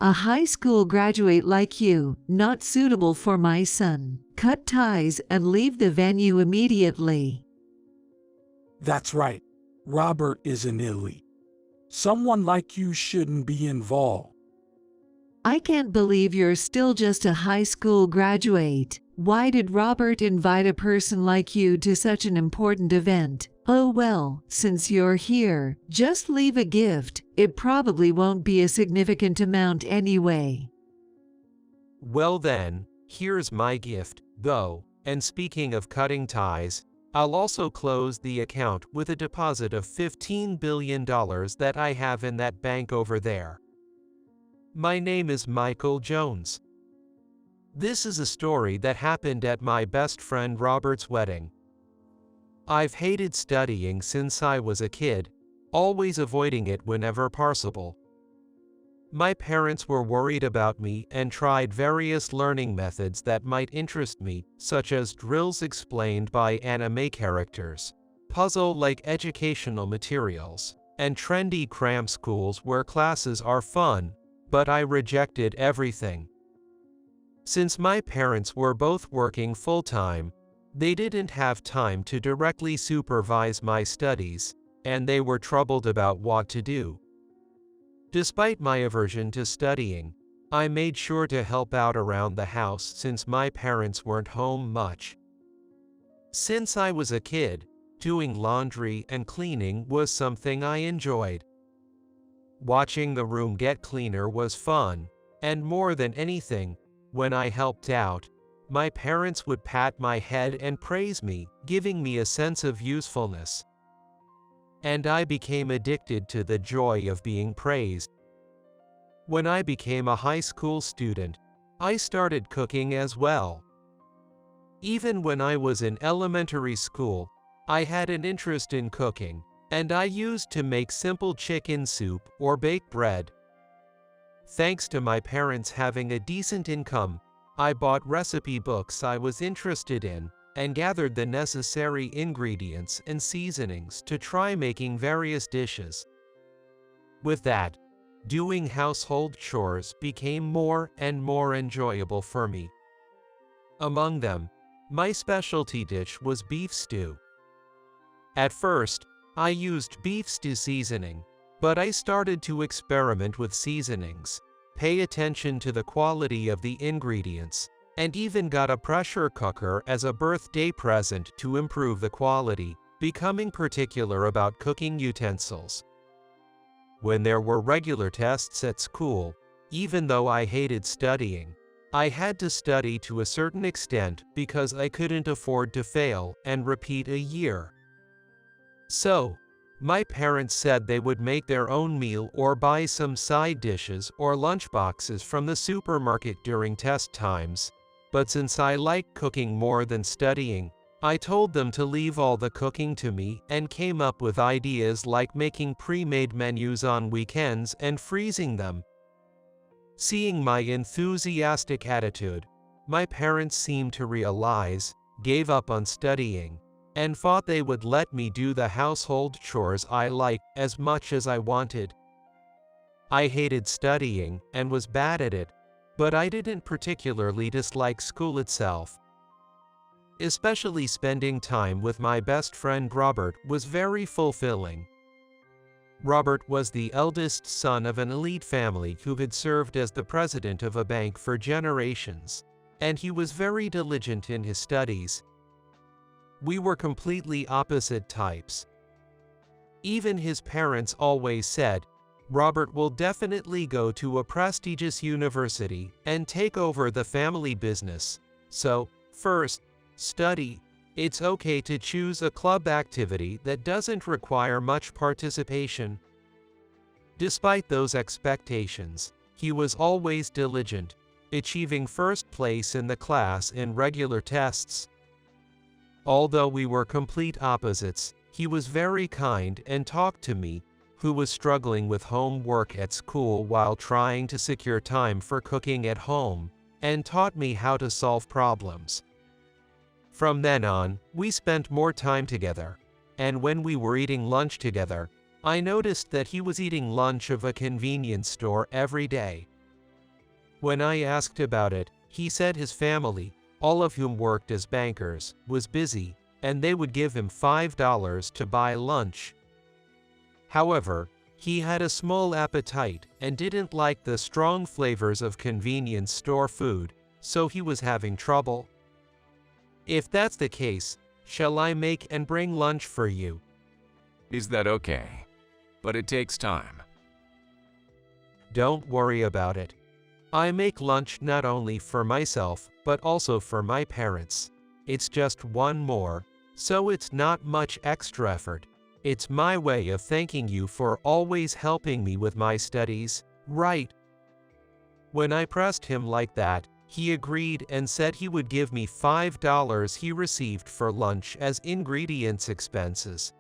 A high school graduate like you, not suitable for my son. Cut ties and leave the venue immediately. That's right. Robert is an elite. Someone like you shouldn't be involved. I can't believe you're still just a high school graduate. Why did Robert invite a person like you to such an important event? Oh well, since you're here, just leave a gift. It probably won't be a significant amount anyway. Well then, here's my gift, though, and speaking of cutting ties, I'll also close the account with a deposit of $15 billion that I have in that bank over there. My name is Michael Jones. This is a story that happened at my best friend Robert's wedding. I've hated studying since I was a kid, always avoiding it whenever possible. My parents were worried about me and tried various learning methods that might interest me, such as drills explained by anime characters, puzzle-like educational materials, and trendy cram schools where classes are fun, but I rejected everything. Since my parents were both working full-time, they didn't have time to directly supervise my studies, and they were troubled about what to do. Despite my aversion to studying, I made sure to help out around the house since my parents weren't home much. Since I was a kid, doing laundry and cleaning was something I enjoyed. Watching the room get cleaner was fun, and more than anything, when I helped out, my parents would pat my head and praise me, giving me a sense of usefulness. And I became addicted to the joy of being praised. When I became a high school student, I started cooking as well. Even when I was in elementary school, I had an interest in cooking, and I used to make simple chicken soup or bake bread. Thanks to my parents having a decent income, I bought recipe books I was interested in, and gathered the necessary ingredients and seasonings to try making various dishes. With that, doing household chores became more and more enjoyable for me. Among them, my specialty dish was beef stew. At first, I used beef stew seasoning, but I started to experiment with seasonings, pay attention to the quality of the ingredients, and even got a pressure cooker as a birthday present to improve the quality, becoming particular about cooking utensils. When there were regular tests at school, even though I hated studying, I had to study to a certain extent because I couldn't afford to fail and repeat a year. So, my parents said they would make their own meal or buy some side dishes or lunchboxes from the supermarket during test times. But since I like cooking more than studying, I told them to leave all the cooking to me and came up with ideas like making pre-made menus on weekends and freezing them. Seeing my enthusiastic attitude, my parents seemed to realize, gave up on studying, and thought they would let me do the household chores I liked as much as I wanted. I hated studying and was bad at it, but I didn't particularly dislike school itself. Especially spending time with my best friend Robert was very fulfilling. Robert was the eldest son of an elite family who had served as the president of a bank for generations, and he was very diligent in his studies. We were completely opposite types. Even his parents always said, Robert will definitely go to a prestigious university and take over the family business, so, first, study. It's okay to choose a club activity that doesn't require much participation. Despite those expectations, he was always diligent, achieving first place in the class in regular tests. Although we were complete opposites, he was very kind and talked to me, who was struggling with homework at school while trying to secure time for cooking at home, and taught me how to solve problems. From then on, we spent more time together, and when we were eating lunch together, I noticed that he was eating lunch of a convenience store every day. When I asked about it, he said his family, all of whom worked as bankers, was busy, and they would give him $5 to buy lunch. However, he had a small appetite and didn't like the strong flavors of convenience store food, so he was having trouble. If that's the case, shall I make and bring lunch for you? Is that okay? But it takes time. Don't worry about it. I make lunch not only for myself, but also for my parents. It's just one more, so it's not much extra effort. It's my way of thanking you for always helping me with my studies, right? When I pressed him like that, he agreed and said he would give me $5 he received for lunch as ingredients expenses.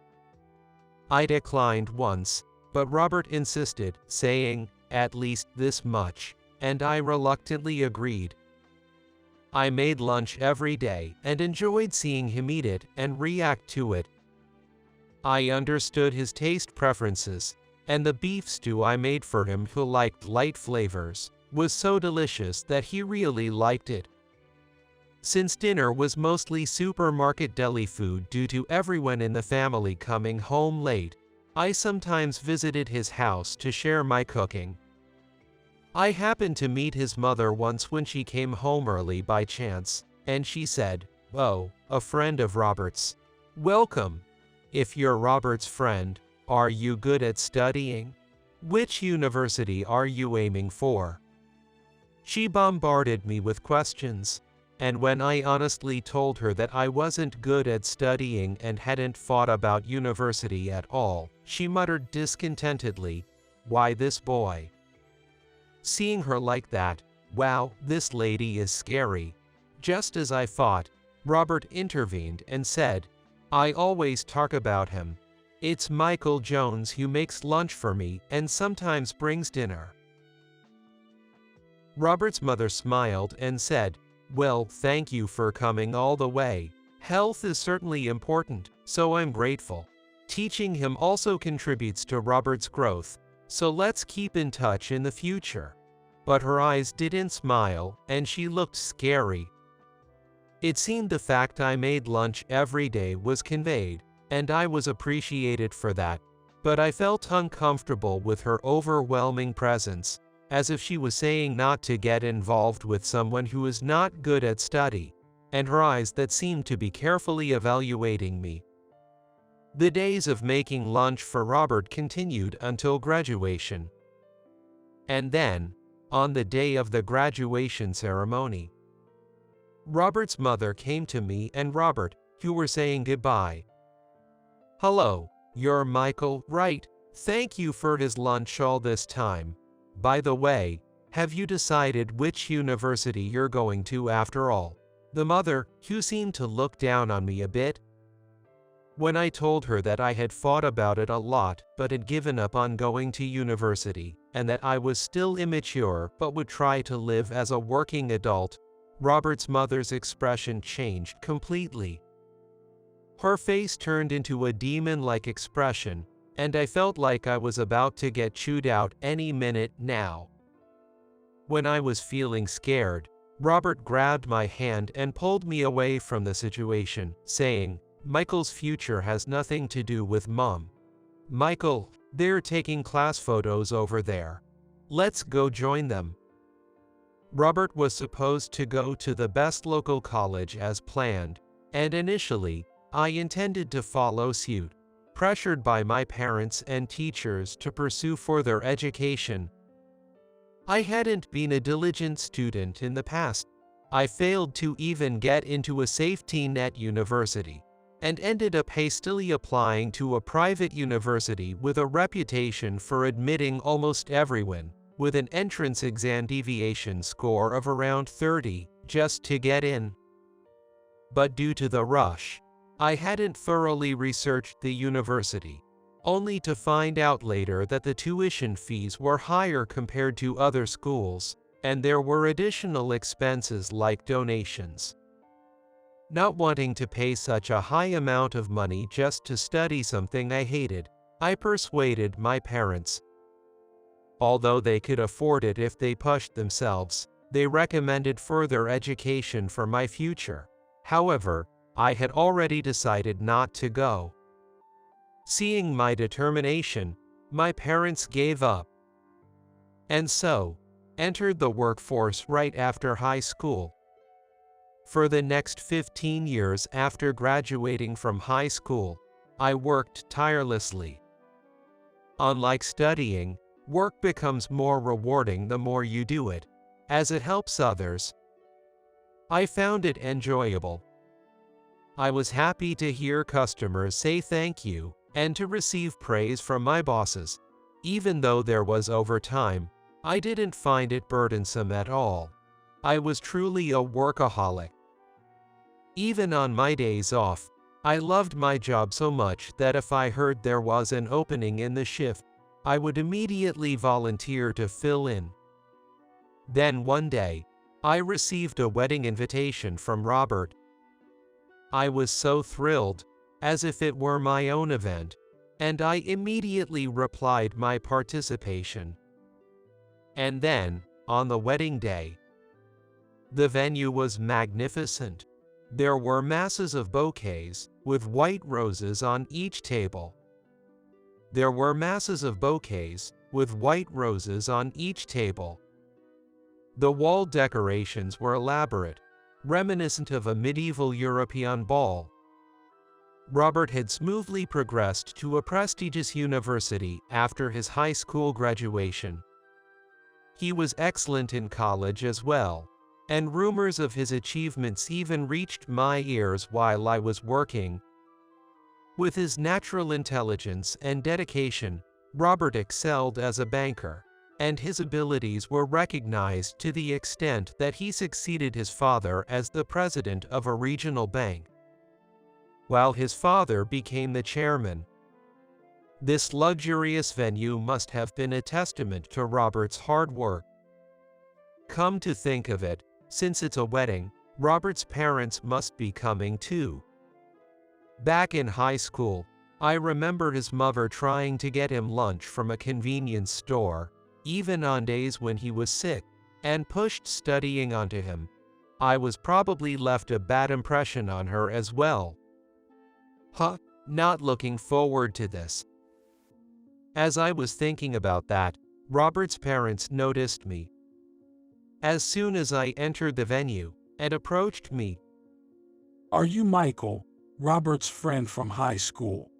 I declined once, but Robert insisted, saying, at least this much, and I reluctantly agreed. I made lunch every day and enjoyed seeing him eat it and react to it. I understood his taste preferences, and the beef stew I made for him, who liked light flavors, was so delicious that he really liked it. Since dinner was mostly supermarket deli food due to everyone in the family coming home late, I sometimes visited his house to share my cooking. I happened to meet his mother once when she came home early by chance, and she said, "Oh, a friend of Robert's. Welcome. If you're Robert's friend, are you good at studying? Which university are you aiming for?" She bombarded me with questions, and when I honestly told her that I wasn't good at studying and hadn't thought about university at all, she muttered discontentedly, "Why this boy?" Seeing her like that, wow, this lady is scary. Just as I thought, Robert intervened and said, "I always talk about him. It's Michael Jones who makes lunch for me and sometimes brings dinner." Robert's mother smiled and said, "Well, thank you for coming all the way. Health is certainly important, so I'm grateful. Teaching him also contributes to Robert's growth, so let's keep in touch in the future." But her eyes didn't smile, and she looked scary. It seemed the fact I made lunch every day was conveyed, and I was appreciated for that, but I felt uncomfortable with her overwhelming presence, as if she was saying not to get involved with someone who is not good at study, and her eyes that seemed to be carefully evaluating me. The days of making lunch for Robert continued until graduation. And then, on the day of the graduation ceremony, Robert's mother came to me and Robert, who were saying goodbye. "Hello, you're Michael, right? Thank you for his lunch all this time. By the way, have you decided which university you're going to after all?" The mother, who seemed to look down on me a bit. When I told her that I had thought about it a lot but had given up on going to university, and that I was still immature but would try to live as a working adult, Robert's mother's expression changed completely. Her face turned into a demon-like expression, and I felt like I was about to get chewed out any minute now. When I was feeling scared, Robert grabbed my hand and pulled me away from the situation, saying, "Michael's future has nothing to do with Mom. Michael, they're taking class photos over there. Let's go join them." Robert was supposed to go to the best local college as planned, and initially, I intended to follow suit, pressured by my parents and teachers to pursue further education. I hadn't been a diligent student in the past. I failed to even get into a safety net university, and ended up hastily applying to a private university with a reputation for admitting almost everyone, with an entrance exam deviation score of around 30, just to get in. But due to the rush, I hadn't thoroughly researched the university, only to find out later that the tuition fees were higher compared to other schools, and there were additional expenses like donations. Not wanting to pay such a high amount of money just to study something I hated, I persuaded my parents. Although they could afford it if they pushed themselves, they recommended further education for my future. However, I had already decided not to go. Seeing my determination, my parents gave up, and so entered the workforce right after high school. For the next 15 years after graduating from high school, I worked tirelessly. Unlike studying, work becomes more rewarding the more you do it, as it helps others. I found it enjoyable. I was happy to hear customers say thank you and to receive praise from my bosses. Even though there was overtime, I didn't find it burdensome at all. I was truly a workaholic. Even on my days off, I loved my job so much that if I heard there was an opening in the shift, I would immediately volunteer to fill in. Then one day, I received a wedding invitation from Robert. I was so thrilled, as if it were my own event, and I immediately replied my participation. And then, on the wedding day, the venue was magnificent. There were masses of bouquets, with white roses on each table. There were masses of bouquets, with white roses on each table. The wall decorations were elaborate, reminiscent of a medieval European ball. Robert had smoothly progressed to a prestigious university after his high school graduation. He was excellent in college as well, and rumors of his achievements even reached my ears while I was working. With his natural intelligence and dedication, Robert excelled as a banker, and his abilities were recognized to the extent that he succeeded his father as the president of a regional bank, while his father became the chairman. This luxurious venue must have been a testament to Robert's hard work. Come to think of it, since it's a wedding, Robert's parents must be coming too. Back in high school, I remember his mother trying to get him lunch from a convenience store, even on days when he was sick, and pushed studying onto him. I was probably left a bad impression on her as well. Not looking forward to this. As I was thinking about that, Robert's parents noticed me. As soon as I entered the venue, and approached me. "Are you Michael, Robert's friend from high school?"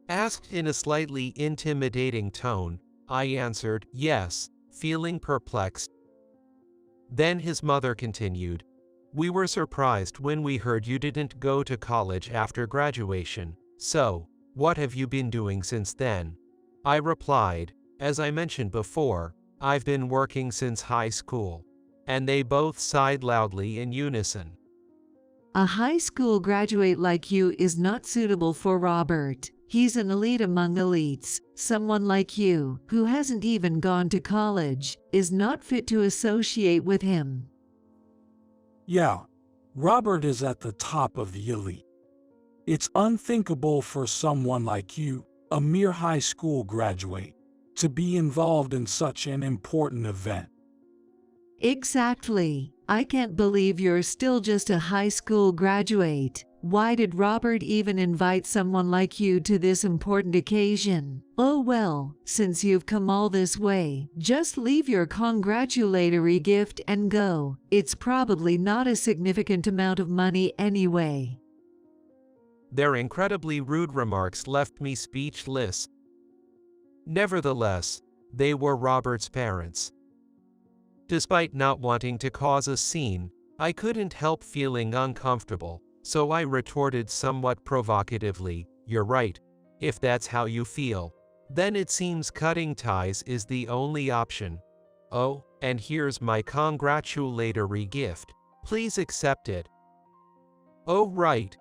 Asked in a slightly intimidating tone, I answered, yes, feeling perplexed. Then his mother continued, "We were surprised when we heard you didn't go to college after graduation, so, what have you been doing since then?" I replied, "As I mentioned before, I've been working since high school." And they both sighed loudly in unison. A high school graduate like you is not suitable for Robert. He's an elite among elites. Someone like you, who hasn't even gone to college, is not fit to associate with him. "Yeah, Robert is at the top of the elite. It's unthinkable for someone like you, a mere high school graduate, to be involved in such an important event." Exactly. I can't believe you're still just a high school graduate. Why did Robert even invite someone like you to this important occasion? Oh well, since you've come all this way, just leave your congratulatory gift and go. It's probably not a significant amount of money anyway. Their incredibly rude remarks left me speechless. Nevertheless, they were Robert's parents. Despite not wanting to cause a scene, I couldn't help feeling uncomfortable, so I retorted somewhat provocatively, "You're right. If that's how you feel, then it seems cutting ties is the only option. Oh, and here's my congratulatory gift. Please accept it." "Oh right.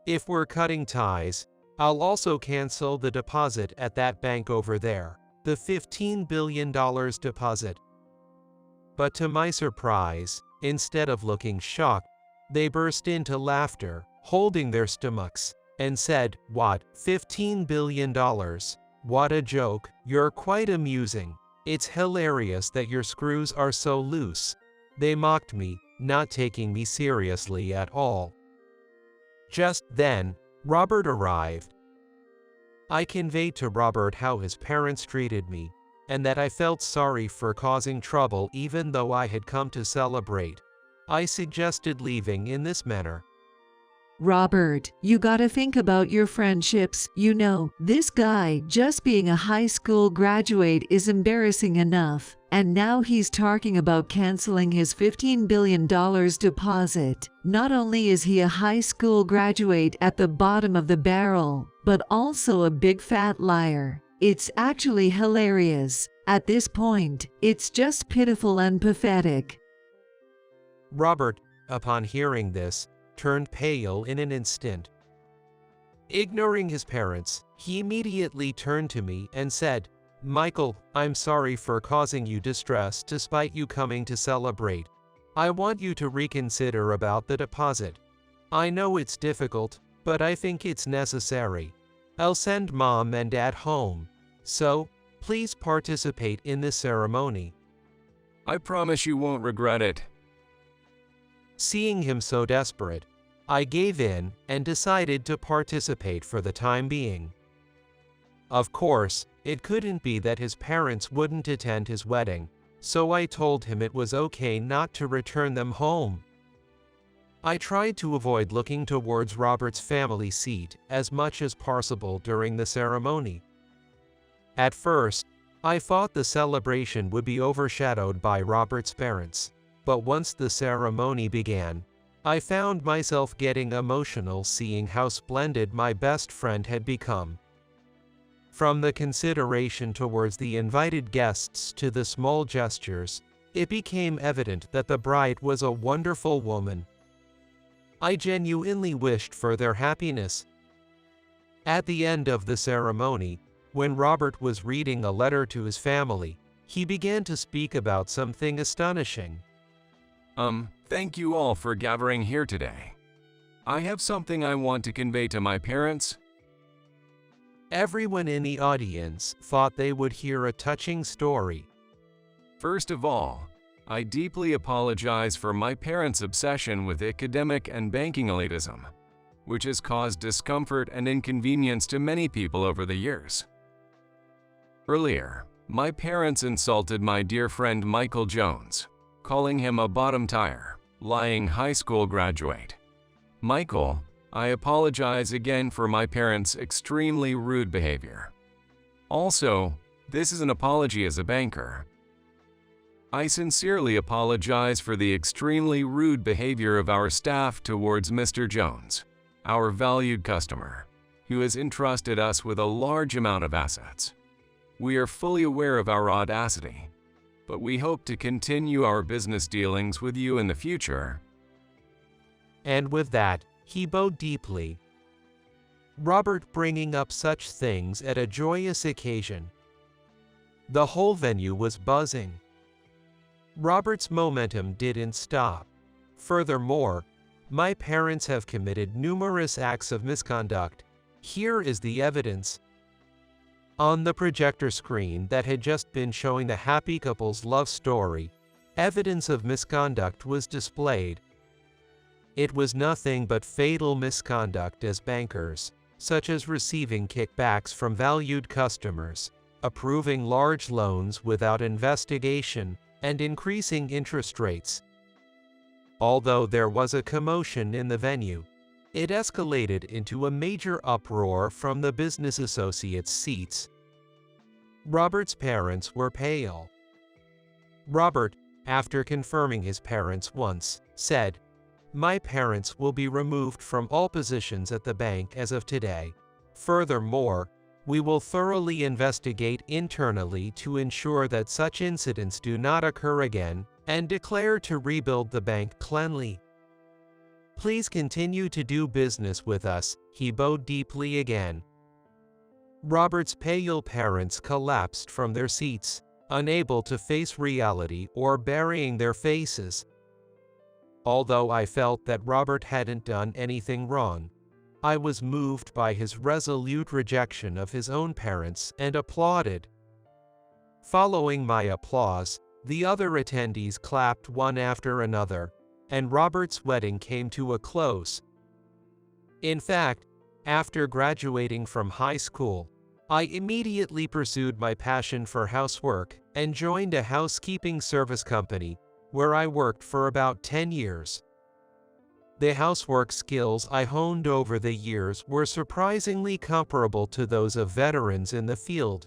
If we're cutting ties, I'll also cancel the deposit at that bank over there, the $15 billion deposit." But to my surprise, instead of looking shocked, they burst into laughter, holding their stomachs, and said, "What, $15 billion? What a joke, you're quite amusing." It's hilarious that your screws are so loose. They mocked me, not taking me seriously at all. Just then, Robert arrived. I conveyed to Robert how his parents treated me, and that I felt sorry for causing trouble even though I had come to celebrate. I suggested leaving in this manner. Robert, you gotta think about your friendships. You know, this guy just being a high school graduate is embarrassing enough, and now he's talking about canceling his $15 billion deposit. Not only is he a high school graduate at the bottom of the barrel, but also a big fat liar. It's actually hilarious. At this point, it's just pitiful and pathetic. Robert, upon hearing this, turned pale in an instant. Ignoring his parents, he immediately turned to me and said, "Michael, I'm sorry for causing you distress despite you coming to celebrate. I want you to reconsider about the deposit. I know it's difficult, but I think it's necessary. I'll send Mom and Dad home, so please participate in this ceremony." I promise you won't regret it. Seeing him so desperate, I gave in and decided to participate for the time being. Of course, it couldn't be that his parents wouldn't attend his wedding, so I told him it was okay not to return them home. I tried to avoid looking towards Robert's family seat as much as possible during the ceremony. At first, I thought the celebration would be overshadowed by Robert's parents. But once the ceremony began, I found myself getting emotional seeing how splendid my best friend had become. From the consideration towards the invited guests to the small gestures, it became evident that the bride was a wonderful woman. I genuinely wished for their happiness. At the end of the ceremony, when Robert was reading a letter to his family, he began to speak about something astonishing. Thank you all for gathering here today. I have something I want to convey to my parents. Everyone in the audience thought they would hear a touching story. First of all, I deeply apologize for my parents' obsession with academic and banking elitism, which has caused discomfort and inconvenience to many people over the years. Earlier, my parents insulted my dear friend Michael Jones, calling him a bottom tier, lying high school graduate. Michael, I apologize again for my parents' extremely rude behavior. Also, this is an apology as a banker. I sincerely apologize for the extremely rude behavior of our staff towards Mr. Jones, our valued customer, who has entrusted us with a large amount of assets. We are fully aware of our audacity, but we hope to continue our business dealings with you in the future. And with that, he bowed deeply. Robert bringing up such things at a joyous occasion. The whole venue was buzzing. Robert's momentum didn't stop. Furthermore, my parents have committed numerous acts of misconduct. Here is the evidence. On the projector screen that had just been showing the happy couple's love story, evidence of misconduct was displayed. It was nothing but fatal misconduct as bankers, such as receiving kickbacks from valued customers, approving large loans without investigation, and increasing interest rates. Although there was a commotion in the venue, it escalated into a major uproar from the business associates' seats. Robert's parents were pale. Robert, after confirming his parents once, said, "My parents will be removed from all positions at the bank as of today. Furthermore, we will thoroughly investigate internally to ensure that such incidents do not occur again and declare to rebuild the bank cleanly. Please continue to do business with us." He bowed deeply again. Robert's pale parents collapsed from their seats, unable to face reality or burying their faces. Although I felt that Robert hadn't done anything wrong, I was moved by his resolute rejection of his own parents and applauded. Following my applause, the other attendees clapped one after another, and Robert's wedding came to a close. In fact, after graduating from high school, I immediately pursued my passion for housework and joined a housekeeping service company where I worked for about 10 years. The housework skills I honed over the years were surprisingly comparable to those of veterans in the field,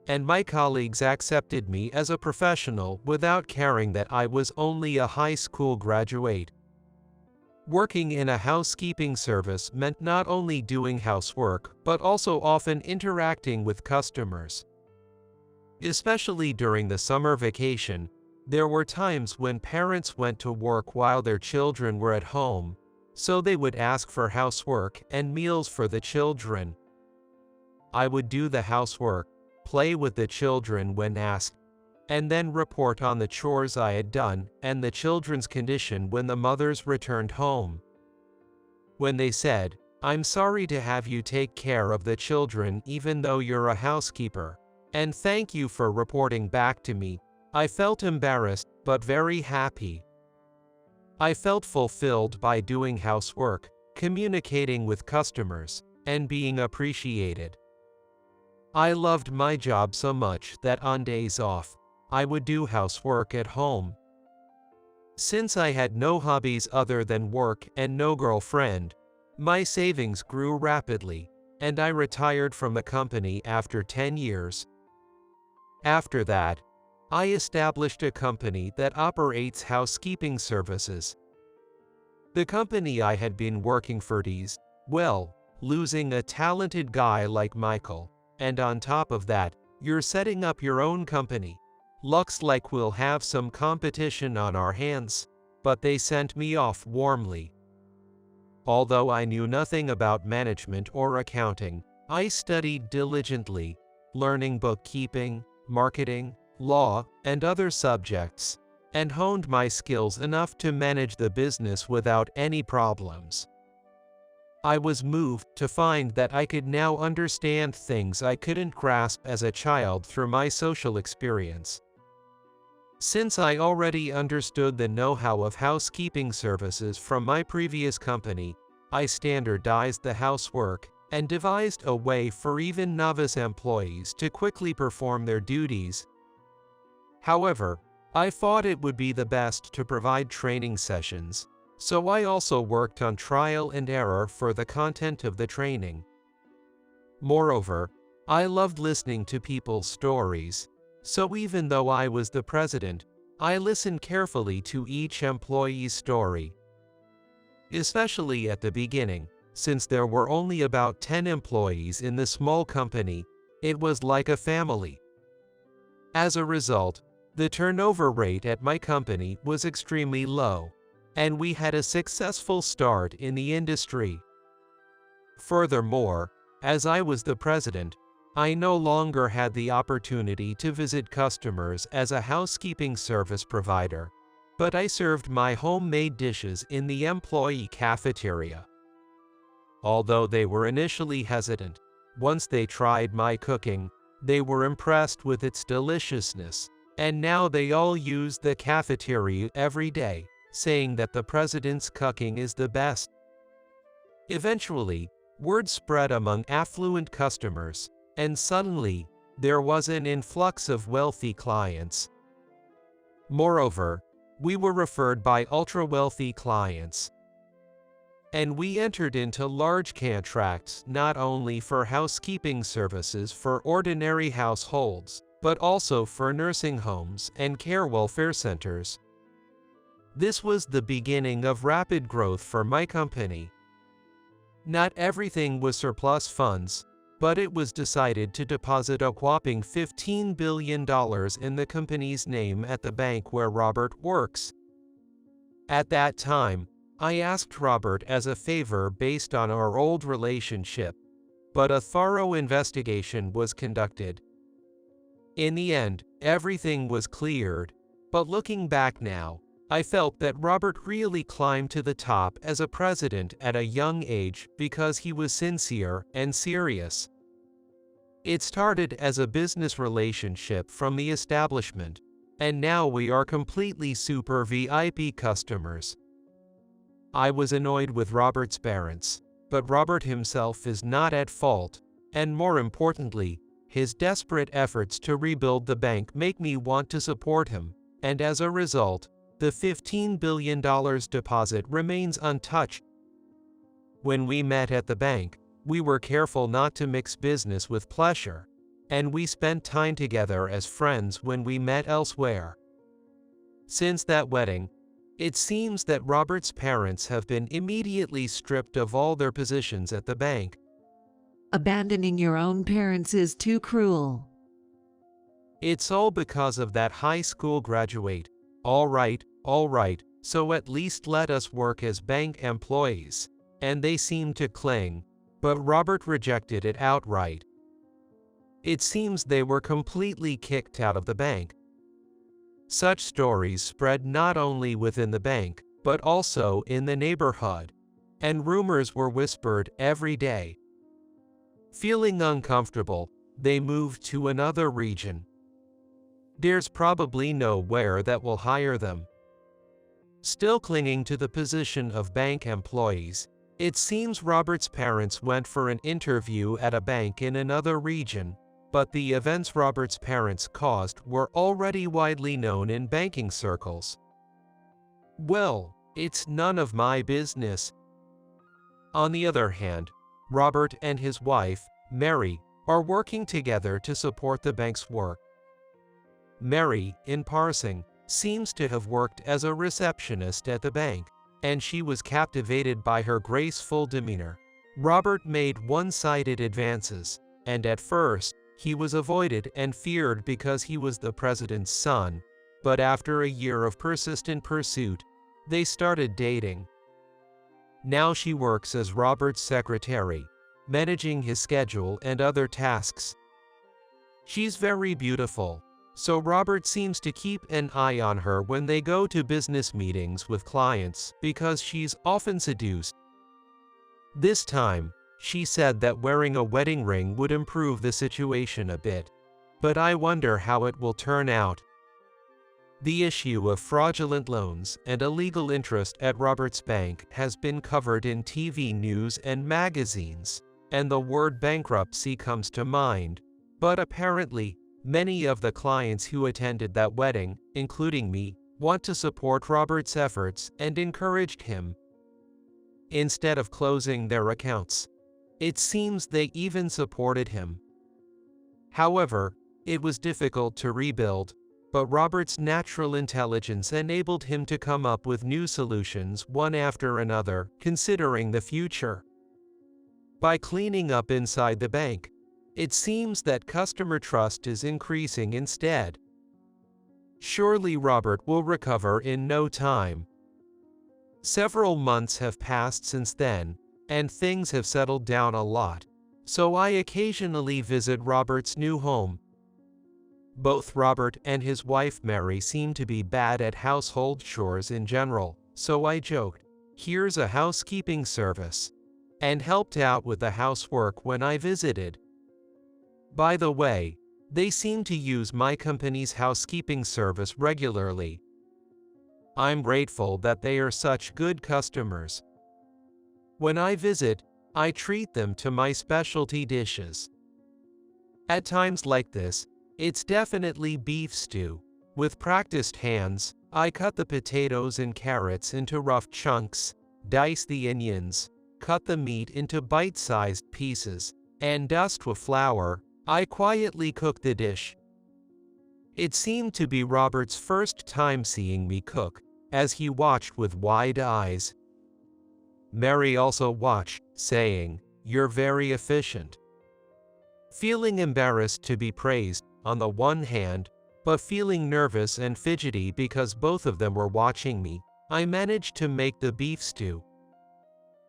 and my colleagues accepted me as a professional without caring that I was only a high school graduate. Working in a housekeeping service meant not only doing housework, but also often interacting with customers. Especially during the summer vacation, there were times when parents went to work while their children were at home, so they would ask for housework and meals for the children. I would do the housework, play with the children when asked, and then report on the chores I had done and the children's condition when the mothers returned home. When they said, "I'm sorry to have you take care of the children even though you're a housekeeper, and thank you for reporting back to me," I felt embarrassed but very happy. I felt fulfilled by doing housework, communicating with customers, and being appreciated. I loved my job so much that on days off, I would do housework at home. Since I had no hobbies other than work and no girlfriend, my savings grew rapidly, and I retired from the company after 10 years. After that, I established a company that operates housekeeping services. The company I had been working for losing a talented guy like Michael, and on top of that, you're setting up your own company. Looks like we'll have some competition on our hands, but they sent me off warmly. Although I knew nothing about management or accounting, I studied diligently, learning bookkeeping, marketing, law, and other subjects, and honed my skills enough to manage the business without any problems. I was moved to find that I could now understand things I couldn't grasp as a child through my social experience. Since I already understood the know-how of housekeeping services from my previous company, I standardized the housework and devised a way for even novice employees to quickly perform their duties. However, I thought it would be the best to provide training sessions, so I also worked on trial and error for the content of the training. Moreover, I loved listening to people's stories, so even though I was the president, I listened carefully to each employee's story. Especially at the beginning, since there were only about 10 employees in the small company, it was like a family. As a result, the turnover rate at my company was extremely low, and we had a successful start in the industry. Furthermore, as I was the president, I no longer had the opportunity to visit customers as a housekeeping service provider, but I served my homemade dishes in the employee cafeteria. Although they were initially hesitant, once they tried my cooking, they were impressed with its deliciousness, and now they all use the cafeteria every day, saying that the president's cooking is the best. Eventually, word spread among affluent customers, and suddenly, there was an influx of wealthy clients. Moreover, we were referred by ultra-wealthy clients. And we entered into large contracts not only for housekeeping services for ordinary households, but also for nursing homes and care welfare centers. This was the beginning of rapid growth for my company. Not everything was surplus funds, but it was decided to deposit a whopping $15 billion in the company's name at the bank where Robert works. At that time, I asked Robert as a favor based on our old relationship, but a thorough investigation was conducted. In the end, everything was cleared, but looking back now, I felt that Robert really climbed to the top as a president at a young age because he was sincere and serious. It started as a business relationship from the establishment, and now we are completely super VIP customers. I was annoyed with Robert's parents, but Robert himself is not at fault, and more importantly, his desperate efforts to rebuild the bank make me want to support him, and as a result, the $15 billion deposit remains untouched. When we met at the bank, we were careful not to mix business with pleasure, and we spent time together as friends when we met elsewhere. Since that wedding, it seems that Robert's parents have been immediately stripped of all their positions at the bank. Abandoning your own parents is too cruel. It's all because of that high school graduate. All right, so at least let us work as bank employees. And they seemed to cling, but Robert rejected it outright. It seems they were completely kicked out of the bank. Such stories spread not only within the bank, but also in the neighborhood, and rumors were whispered every day. Feeling uncomfortable, they moved to another region. There's probably nowhere that will hire them. Still clinging to the position of bank employees, it seems Robert's parents went for an interview at a bank in another region, but the events Robert's parents caused were already widely known in banking circles. Well, it's none of my business. On the other hand, Robert and his wife, Mary, are working together to support the bank's work. Mary, in passing, seems to have worked as a receptionist at the bank, and she was captivated by her graceful demeanor. Robert made one-sided advances, and at first, he was avoided and feared because he was the president's son, but after a year of persistent pursuit, they started dating. Now she works as Robert's secretary, managing his schedule and other tasks. She's very beautiful, so Robert seems to keep an eye on her when they go to business meetings with clients because she's often seduced. This time, she said that wearing a wedding ring would improve the situation a bit, but I wonder how it will turn out. The issue of fraudulent loans and illegal interest at Robert's bank has been covered in TV news and magazines, and the word bankruptcy comes to mind, but apparently, many of the clients who attended that wedding, including me, want to support Robert's efforts and encouraged him. Instead of closing their accounts, it seems they even supported him. However, it was difficult to rebuild, but Robert's natural intelligence enabled him to come up with new solutions one after another, considering the future. By cleaning up inside the bank, it seems that customer trust is increasing instead. Surely Robert will recover in no time. Several months have passed since then, and things have settled down a lot, so I occasionally visit Robert's new home. Both Robert and his wife Mary seem to be bad at household chores in general, so I joked, "Here's a housekeeping service," and helped out with the housework when I visited. By the way, they seem to use my company's housekeeping service regularly. I'm grateful that they are such good customers. When I visit, I treat them to my specialty dishes. At times like this, it's definitely beef stew. With practiced hands, I cut the potatoes and carrots into rough chunks, dice the onions, cut the meat into bite-sized pieces, and dust with flour. I quietly cook the dish. It seemed to be Robert's first time seeing me cook, as he watched with wide eyes. Mary also watched, saying, "You're very efficient." Feeling embarrassed to be praised, on the one hand, but feeling nervous and fidgety because both of them were watching me, I managed to make the beef stew.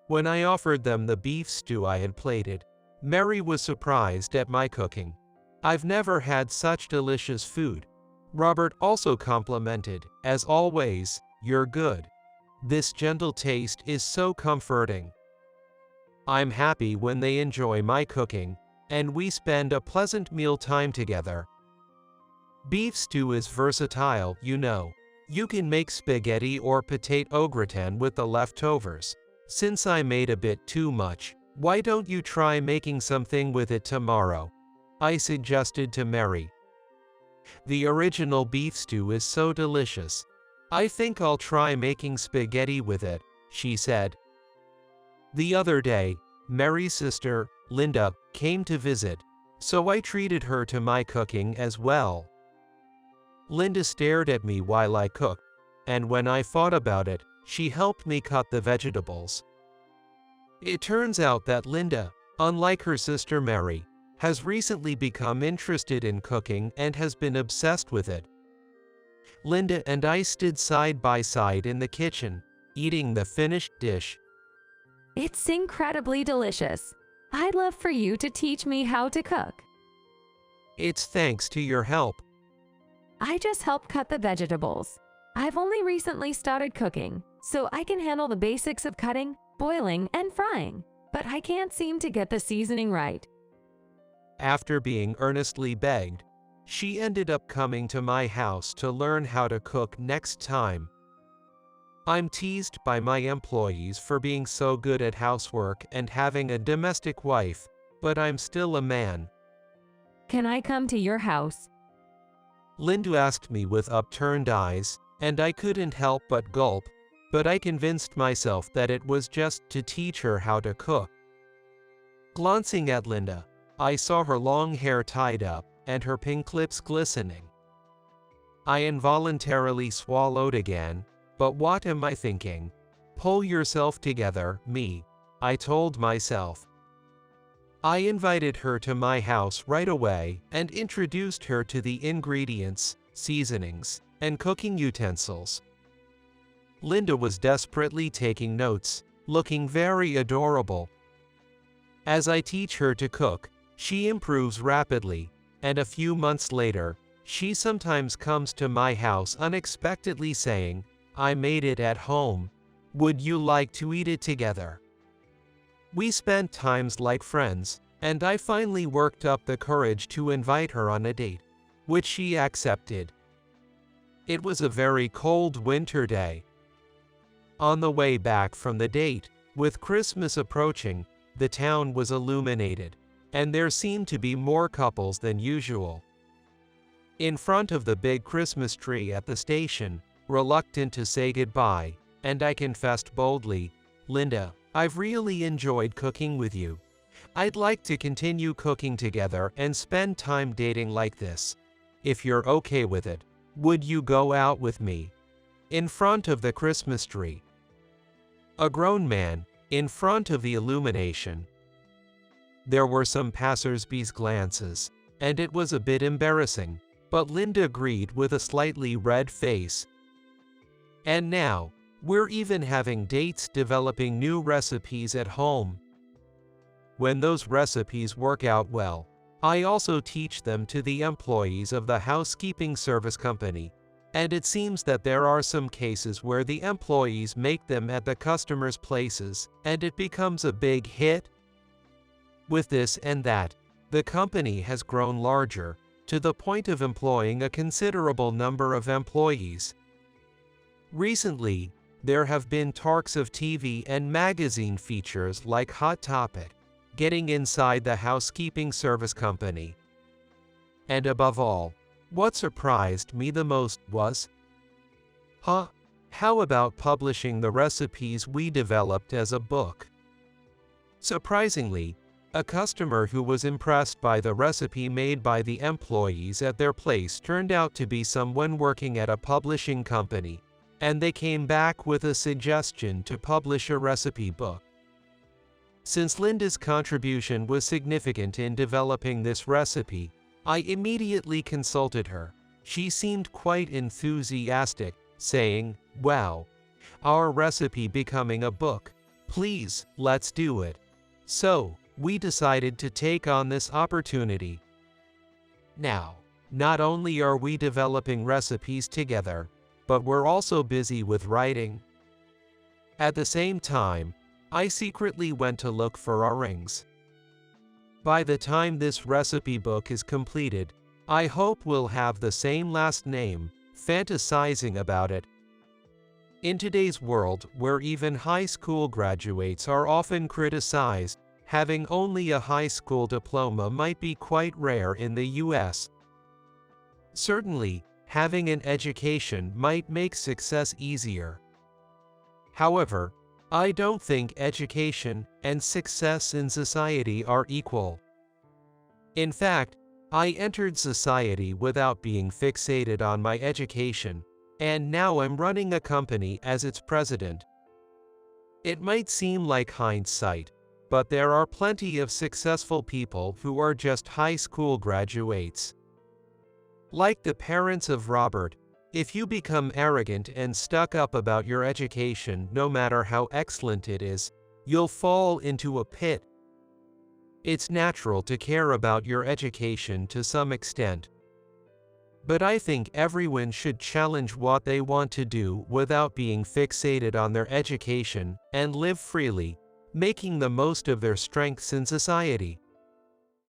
When I offered them the beef stew I had plated, Mary was surprised at my cooking. "I've never had such delicious food." Robert also complimented, "As always, you're good. This gentle taste is so comforting." I'm happy when they enjoy my cooking, and we spend a pleasant meal time together. Beef stew is versatile, you know. You can make spaghetti or potato au gratin with the leftovers. Since I made a bit too much, why don't you try making something with it tomorrow? I suggested to Mary. The original beef stew is so delicious. I think I'll try making spaghetti with it, she said. The other day, Mary's sister, Linda, came to visit, so I treated her to my cooking as well. Linda stared at me while I cooked, and when I thought about it, she helped me cut the vegetables. It turns out that Linda, unlike her sister Mary, has recently become interested in cooking and has been obsessed with it. Linda and I stood side by side in the kitchen, eating the finished dish. It's incredibly delicious. I'd love for you to teach me how to cook. It's thanks to your help. I just help cut the vegetables. I've only recently started cooking, so I can handle the basics of cutting, boiling, and frying, but I can't seem to get the seasoning right. After being earnestly begged, she ended up coming to my house to learn how to cook next time. I'm teased by my employees for being so good at housework and having a domestic wife, but I'm still a man. Can I come to your house? Linda asked me with upturned eyes, and I couldn't help but gulp, but I convinced myself that it was just to teach her how to cook. Glancing at Linda, I saw her long hair tied up and her pink lips glistening. I involuntarily swallowed again, but what am I thinking? Pull yourself together, me, I told myself. I invited her to my house right away and introduced her to the ingredients, seasonings, and cooking utensils. Linda was desperately taking notes, looking very adorable. As I teach her to cook, she improves rapidly, and a few months later, she sometimes comes to my house unexpectedly saying, "I made it at home. Would you like to eat it together?" We spent times like friends, and I finally worked up the courage to invite her on a date, which she accepted. It was a very cold winter day. On the way back from the date, with Christmas approaching, the town was illuminated, and there seemed to be more couples than usual. In front of the big Christmas tree at the station, reluctant to say goodbye, and I confessed boldly, "Linda, I've really enjoyed cooking with you. I'd like to continue cooking together and spend time dating like this. If you're okay with it, would you go out with me?" In front of the Christmas tree. A grown man, in front of the illumination. There were some passers-by's glances, and it was a bit embarrassing, but Linda agreed with a slightly red face. And now, we're even having dates developing new recipes at home. When those recipes work out well, I also teach them to the employees of the housekeeping service company, and it seems that there are some cases where the employees make them at the customers' places, and it becomes a big hit. With this and that, the company has grown larger, to the point of employing a considerable number of employees. Recently, there have been talks of TV and magazine features like Hot Topic, getting inside the housekeeping service company. And above all, what surprised me the most was, how about publishing the recipes we developed as a book? Surprisingly, a customer who was impressed by the recipe made by the employees at their place turned out to be someone working at a publishing company, and they came back with a suggestion to publish a recipe book. Since Linda's contribution was significant in developing this recipe, I immediately consulted her. She seemed quite enthusiastic, saying, "Wow, our recipe becoming a book. Please, let's do it." So, we decided to take on this opportunity. Now, not only are we developing recipes together, but we're also busy with writing. At the same time, I secretly went to look for our rings. By the time this recipe book is completed, I hope we'll have the same last name, fantasizing about it. In today's world, where even high school graduates are often criticized, having only a high school diploma might be quite rare in the US. Certainly, having an education might make success easier. However, I don't think education and success in society are equal. In fact, I entered society without being fixated on my education, and now I'm running a company as its president. It might seem like hindsight, but there are plenty of successful people who are just high school graduates. Like the parents of Robert, if you become arrogant and stuck up about your education, no matter how excellent it is, you'll fall into a pit. It's natural to care about your education to some extent. But I think everyone should challenge what they want to do without being fixated on their education and live freely, making the most of their strengths in society.